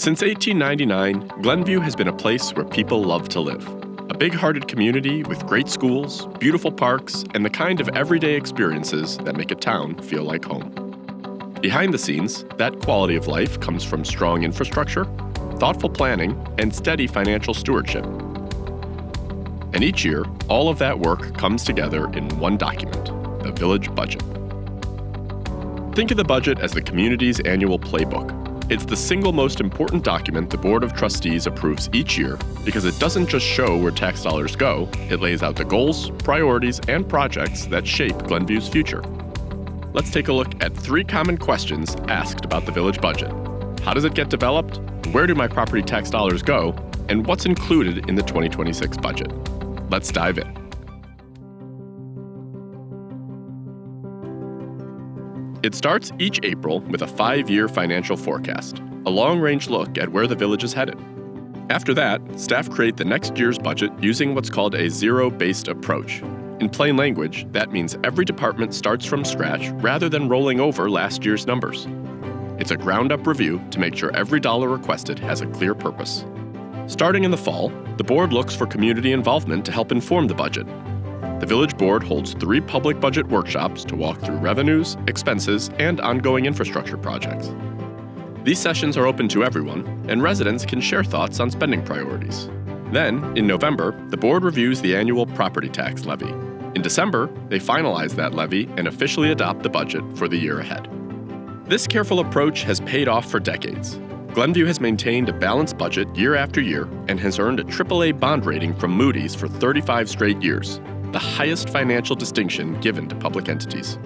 Since 1899, Glenview has been a place where people love to live. A big-hearted community with great schools, beautiful parks, and the kind of everyday experiences that make a town feel like home. Behind the scenes, that quality of life comes from strong infrastructure, thoughtful planning, and steady financial stewardship. And each year, all of that work comes together in one document, the village budget. Think of the budget as the community's annual playbook. It's the single most important document the Board of Trustees approves each year because it doesn't just show where tax dollars go, it lays out the goals, priorities, and projects that shape Glenview's future. Let's take a look at 3 common questions asked about the village budget. How does it get developed? Where do my property tax dollars go? And what's included in the 2026 budget? Let's dive in. It starts each April with a 5-year financial forecast, a long-range look at where the village is headed. After that, staff create the next year's budget using what's called a zero-based approach. In plain language, that means every department starts from scratch rather than rolling over last year's numbers. It's a ground-up review to make sure every dollar requested has a clear purpose. Starting in the fall, the board looks for community involvement to help inform the budget. The Village Board holds 3 public budget workshops to walk through revenues, expenses, and ongoing infrastructure projects. These sessions are open to everyone, and residents can share thoughts on spending priorities. Then, in November, the board reviews the annual property tax levy. In December, they finalize that levy and officially adopt the budget for the year ahead. This careful approach has paid off for decades. Glenview has maintained a balanced budget year after year and has earned a AAA bond rating from Moody's for 35 straight years, the highest financial distinction given to public entities.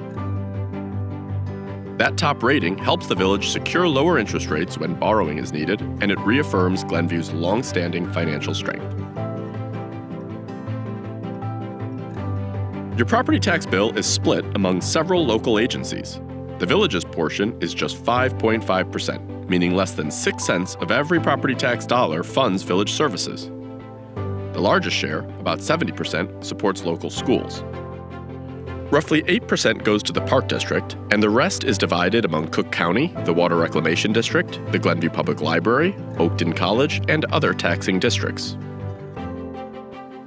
That top rating helps the village secure lower interest rates when borrowing is needed, and it reaffirms Glenview's long-standing financial strength. Your property tax bill is split among several local agencies. The village's portion is just 5.5%, meaning less than 6 cents of every property tax dollar funds village services. The largest share, about 70%, supports local schools. Roughly 8% goes to the Park District, and the rest is divided among Cook County, the Water Reclamation District, the Glenview Public Library, Oakton College, and other taxing districts.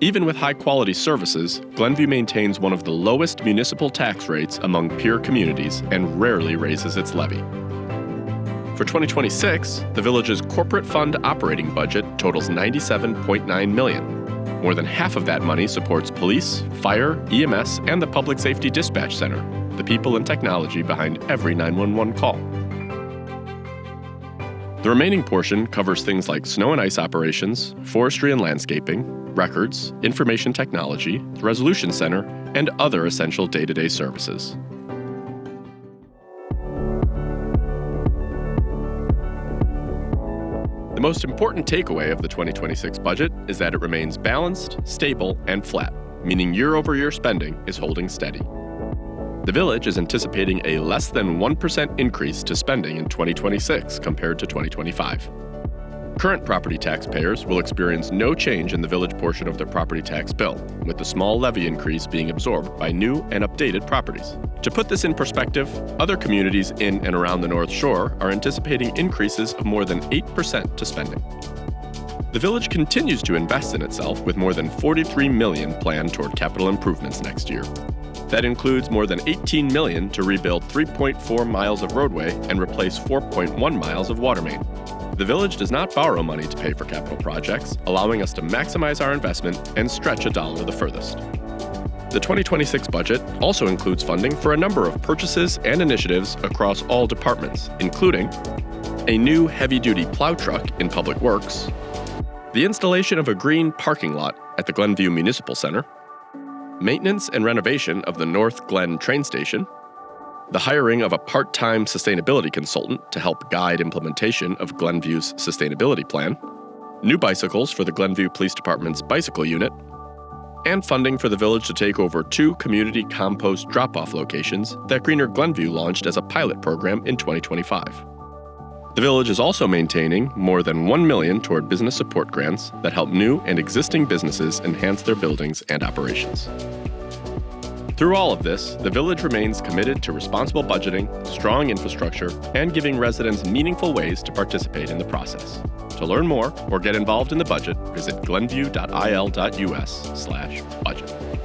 Even with high-quality services, Glenview maintains one of the lowest municipal tax rates among peer communities and rarely raises its levy. For 2026, the village's corporate fund operating budget totals $97.9 million. More than half of that money supports police, fire, EMS, and the Public Safety Dispatch Center, the people and technology behind every 911 call. The remaining portion covers things like snow and ice operations, forestry and landscaping, records, information technology, the Resolution Center, and other essential day-to-day services. The most important takeaway of the 2026 budget is that it remains balanced, stable, and flat, meaning year-over-year spending is holding steady. The village is anticipating a less than 1% increase to spending in 2026 compared to 2025. Current property taxpayers will experience no change in the village portion of their property tax bill, with the small levy increase being absorbed by new and updated properties. To put this in perspective, other communities in and around the North Shore are anticipating increases of more than 8% to spending. The village continues to invest in itself with more than $43 million planned toward capital improvements next year. That includes more than $18 million to rebuild 3.4 miles of roadway and replace 4.1 miles of water main. The village does not borrow money to pay for capital projects, allowing us to maximize our investment and stretch a dollar the furthest. The 2026 budget also includes funding for a number of purchases and initiatives across all departments, including a new heavy-duty plow truck in Public Works, the installation of a green parking lot at the Glenview Municipal Center, maintenance and renovation of the North Glen train station, the hiring of a part-time sustainability consultant to help guide implementation of Glenview's sustainability plan, new bicycles for the Glenview Police Department's bicycle unit, and funding for the village to take over 2 community compost drop-off locations that Greener Glenview launched as a pilot program in 2025. The village is also maintaining more than $1 million toward business support grants that help new and existing businesses enhance their buildings and operations. Through all of this, the Village remains committed to responsible budgeting, strong infrastructure, and giving residents meaningful ways to participate in the process. To learn more or get involved in the budget, visit glenview.il.us/budget.